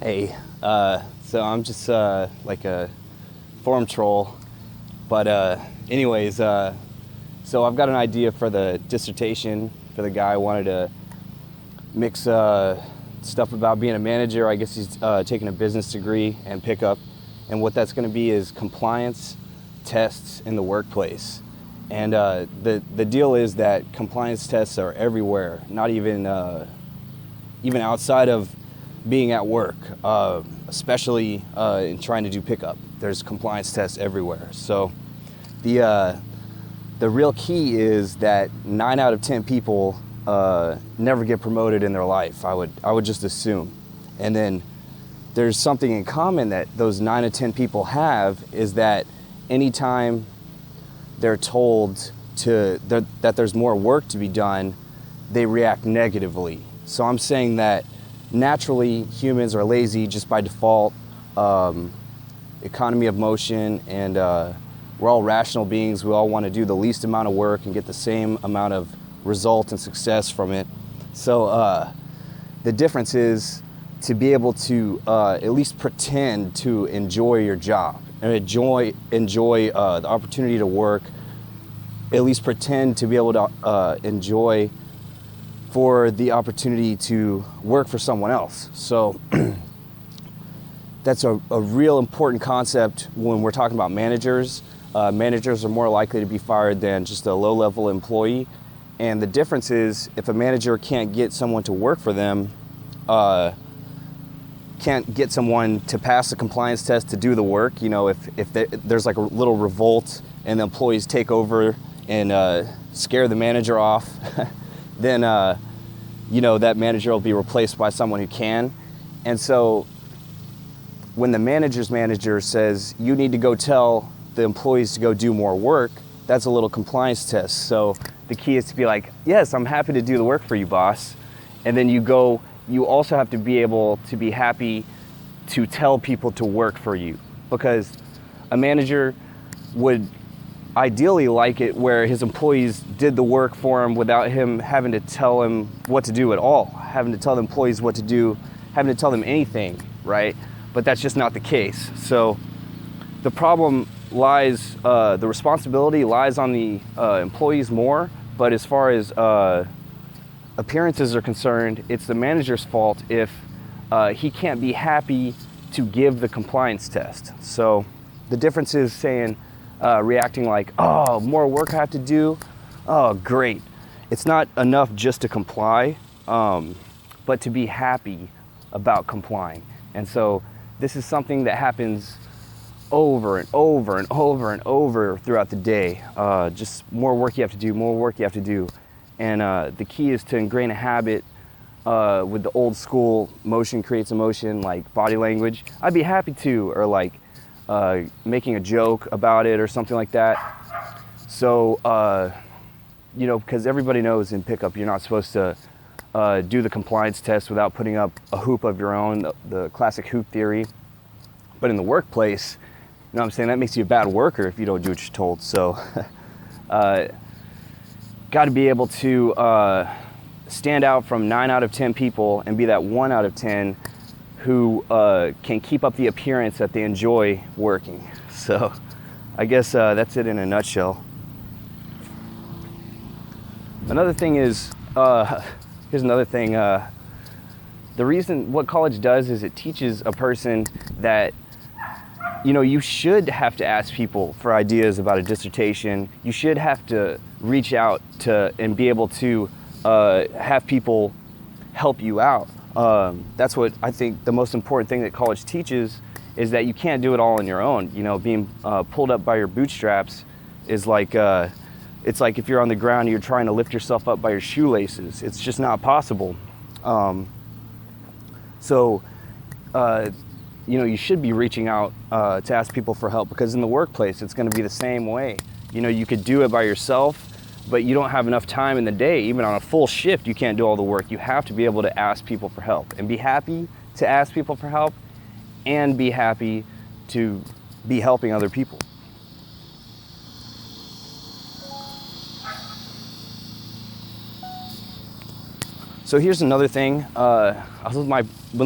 Hey, so I'm just like a forum troll, but anyways, so I've got an idea for the dissertation for the guy. I wanted to mix stuff about being a manager. I guess he's taking a business degree and pickup, and what that's going to be is compliance tests in the workplace. And the deal is that compliance tests are everywhere, not even outside of being at work, especially in trying to do pickup. There's compliance tests everywhere. So the real key is that 9 out of 10 people never get promoted in their life. I would just assume. And then there's something in common that those 9 of 10 people have, is that anytime they're told that there's more work to be done, they react negatively. So I'm saying that naturally humans are lazy just by default, economy of motion, and we're all rational beings. We all want to do the least amount of work and get the same amount of result and success from it. So the difference is to be able to at least pretend to enjoy your job and enjoy the opportunity to work. At least pretend to be able to enjoy for the opportunity to work for someone else. So that's a real important concept when we're talking about managers. Managers are more likely to be fired than just a low-level employee. And the difference is, if a manager can't get someone to work for them, can't get someone to pass the compliance test to do the work, if there's like a little revolt and the employees take over and scare the manager off, then that manager will be replaced by someone who can. And so when the manager's manager says you need to go tell the employees to go do more work, that's a little compliance test. So the key is to be like, yes, I'm happy to do the work for you, boss. And then you also have to be able to be happy to tell people to work for you, because a manager would ideally like it where his employees did the work for him without him having to tell him what to do at all, having to tell the employees what to do, having to tell them anything, right? But that's just not the case. So the problem lies, the responsibility lies on the employees more, but as far as appearances are concerned, it's the manager's fault if he can't be happy to give the compliance test. So the difference is saying, reacting like, oh, more work I have to do, oh, great. It's not enough just to comply, but to be happy about complying. And so this is something that happens over and over and over and over throughout the day. Just more work you have to do, more work you have to do. And the key is to ingrain a habit with the old school motion creates emotion, like body language. I'd be happy to, or like making a joke about it or something like that. So, because everybody knows in pickup you're not supposed to do the compliance test without putting up a hoop of your own, the classic hoop theory. But in the workplace, you know what I'm saying, that makes you a bad worker if you don't do what you're told. So got to be able to stand out from 9 out of 10 people and be that 1 out of 10 who can keep up the appearance that they enjoy working. So I guess that's it in a nutshell. Another thing is, here's another thing. The reason what college does is it teaches a person that, you should have to ask people for ideas about a dissertation. You should have to reach out to and be able to have people help you out. That's what I think the most important thing that college teaches, is that you can't do it all on your own. Being pulled up by your bootstraps is like, it's like if you're on the ground and you're trying to lift yourself up by your shoelaces. It's just not possible. You should be reaching out to ask people for help, because in the workplace, it's going to be the same way. You could do it by yourself, but you don't have enough time in the day. Even on a full shift, you can't do all the work. You have to be able to ask people for help, and be happy to ask people for help, and be happy to be helping other people. So here's another thing. I was with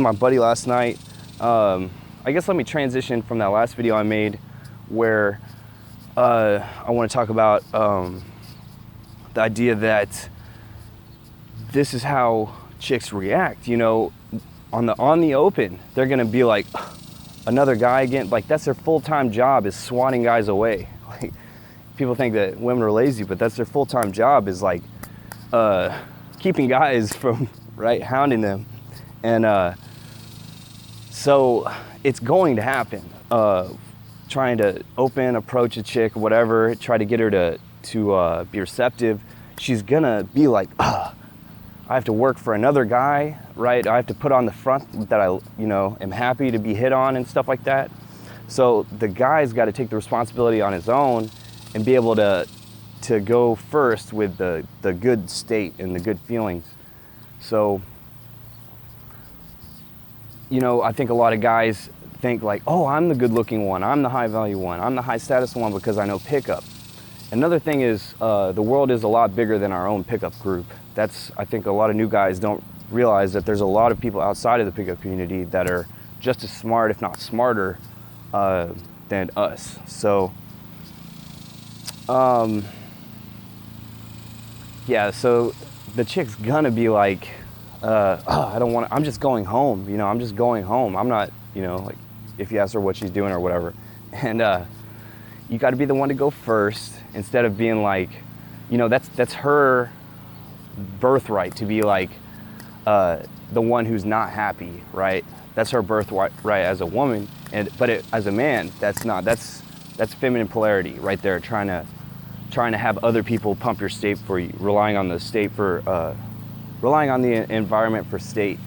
my buddy last night. I guess let me transition from that last video I made where I want to talk about the idea that this is how chicks react, you know, on the open. They're gonna be like, another guy again. Like, that's their full-time job, is swatting guys away. Like, people think that women are lazy, but that's their full-time job, is like keeping guys from hounding them. And so it's going to happen. Trying to approach a chick, whatever, try to get her to be receptive. She's gonna be like, I have to work for another guy, right? I have to put on the front that I, you know, am happy to be hit on and stuff like that. So the guy's got to take the responsibility on his own and be able to go first with the good state and the good feelings. So, you know, I think a lot of guys think like, oh, I'm the good looking one, I'm the high value one, I'm the high status one because I know pickup. Another thing is the world is a lot bigger than our own pickup group. I think a lot of new guys don't realize that there's a lot of people outside of the pickup community that are just as smart, if not smarter, than us. So, yeah, so the chick's gonna be like, I don't want to, I'm just going home, you know, I'm just going home. I'm not, you know, like, if you ask her what she's doing or whatever. And you got to be the one to go first instead of being like, you know, that's her birthright to be like the one who's not happy, right? That's her birthright as a woman. But as a man, that's feminine polarity right there, trying to have other people pump your state for you, relying on the environment for state.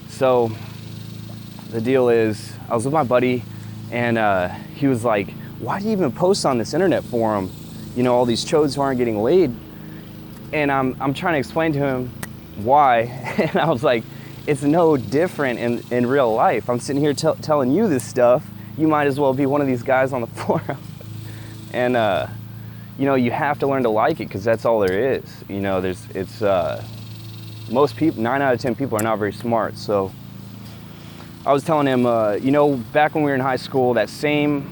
So the deal is, I was with my buddy, and he was like, why do you even post on this internet forum, you know, all these chodes who aren't getting laid? And I'm trying to explain to him why, and I was like, it's no different in real life. I'm sitting here telling you this stuff. You might as well be one of these guys on the forum. And you know, you have to learn to like it, because that's all there is. You know, most people, 9 out of 10 people are not very smart. So I was telling him, you know, back when we were in high school, that same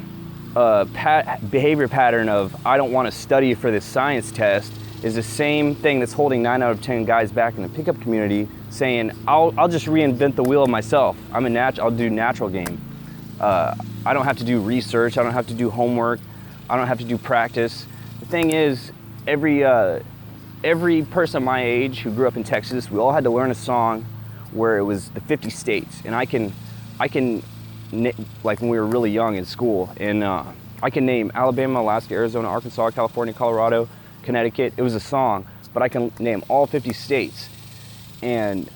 behavior pattern of, I don't want to study for this science test, is the same thing that's holding 9 out of 10 guys back in the pickup community, saying, I'll just reinvent the wheel myself. I'll do natural game. I don't have to do research. I don't have to do homework. I don't have to do practice. The thing is, every person my age who grew up in Texas, we all had to learn a song where it was the 50 states. And I can, like when we were really young in school, and I can name Alabama, Alaska, Arizona, Arkansas, California, Colorado, Connecticut. It was a song, but I can name all 50 states. And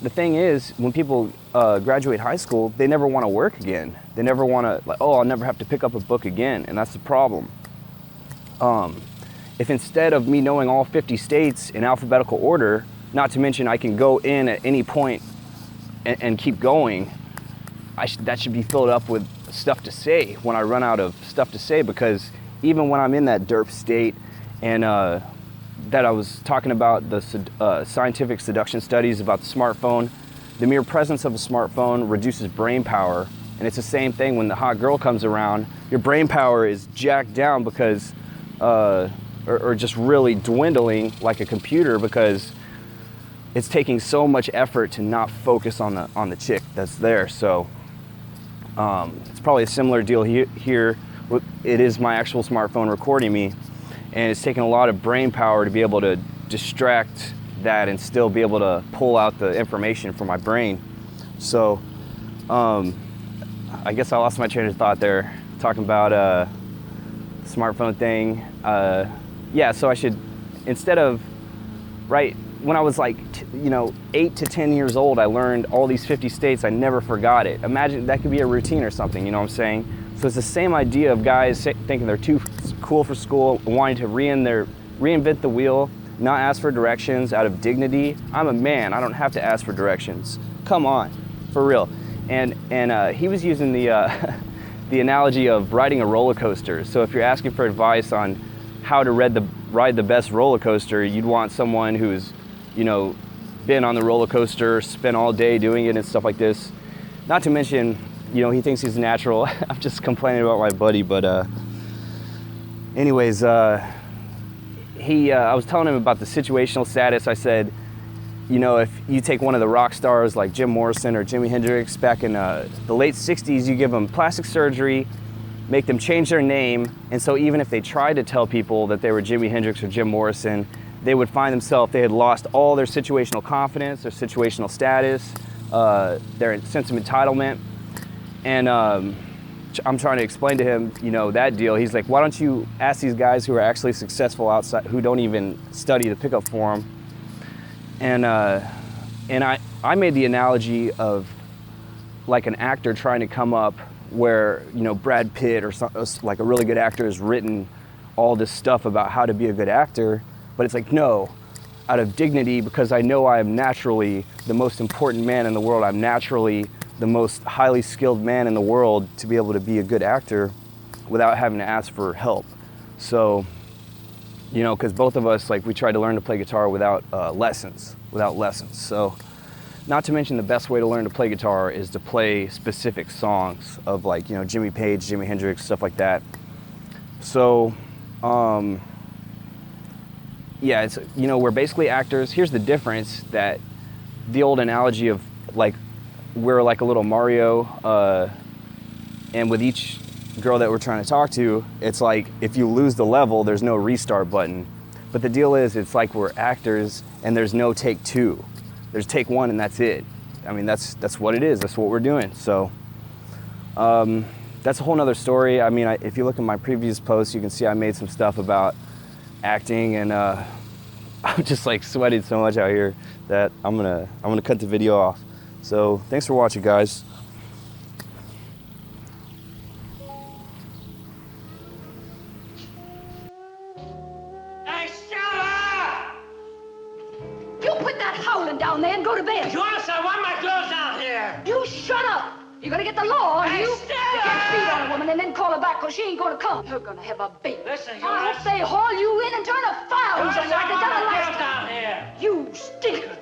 the thing is, when people graduate high school, they never want to work again. They never want to, like, oh, I'll never have to pick up a book again. And that's the problem. If instead of me knowing all 50 states in alphabetical order, not to mention I can go in at any point and keep going, that should be filled up with stuff to say when I run out of stuff to say. Because even when I'm in that derp state, and that I was talking about, the scientific seduction studies about the smartphone, the mere presence of a smartphone reduces brain power. And it's the same thing when the hot girl comes around. Your brain power is jacked down because, or just really dwindling like a computer, because it's taking so much effort to not focus on the chick that's there. So it's probably a similar deal here. It is my actual smartphone recording me, and it's taking a lot of brain power to be able to distract that and still be able to pull out the information from my brain. So I guess I lost my train of thought there, talking about the smartphone thing. Yeah, so I should, instead of, right, when I was like, 8 to 10 years old, I learned all these 50 states. I never forgot it. Imagine that could be a routine or something, you know what I'm saying? So it's the same idea of guys thinking they're too cool for school, wanting to reinvent the wheel, not ask for directions out of dignity. I'm a man, I don't have to ask for directions. Come on, for real. And he was using the analogy of riding a roller coaster. So if you're asking for advice on how to ride the best roller coaster, you'd want someone who's, been on the roller coaster, spent all day doing it and stuff like this. Not to mention, you know, he thinks he's natural. I'm just complaining about my buddy, but anyways, I was telling him about the situational status. I said, you know, if you take one of the rock stars like Jim Morrison or Jimi Hendrix back in the late 60s, you give them plastic surgery, make them change their name, and so even if they tried to tell people that they were Jimi Hendrix or Jim Morrison, they would find themselves, they had lost all their situational confidence, their situational status, their sense of entitlement. And I'm trying to explain to him, you know, that deal. He's like, why don't you ask these guys who are actually successful outside, who don't even study the pickup form? And I made the analogy of like an actor trying to come up where, you know, Brad Pitt or like a really good actor has written all this stuff about how to be a good actor, but it's like, no, out of dignity, because I know I am naturally the most important man in the world. I'm naturally the most highly skilled man in the world to be able to be a good actor without having to ask for help. So, you know, because both of us, like, we tried to learn to play guitar without lessons. So, not to mention the best way to learn to play guitar is to play specific songs of, like, you know, Jimmy Page, Jimi Hendrix, stuff like that. So, yeah, it's, you know, we're basically actors. Here's the difference, that the old analogy of, like, we're like a little Mario, and with each girl that we're trying to talk to, it's like if you lose the level, there's no restart button. But the deal is, it's like we're actors and there's no take two. There's take one and that's it. I mean, that's what it is. That's what we're doing. So that's a whole nother story. I mean, if you look at my previous posts, you can see I made some stuff about acting, and I'm just like sweating so much out here that I'm gonna cut the video off. So thanks for watching, guys. Hey, shut up! You put that howling down there and go to bed. Joyce, I want my clothes down here. You shut up. You're gonna get the law, Hey, you? You stop! can't beat on a woman and then call her back because she ain't gonna come. You're gonna have a baby. Listen, I Joyce. hope they haul you in and turn a file Joyce, on you like I they want done my the last clothes time. down here. You stinker.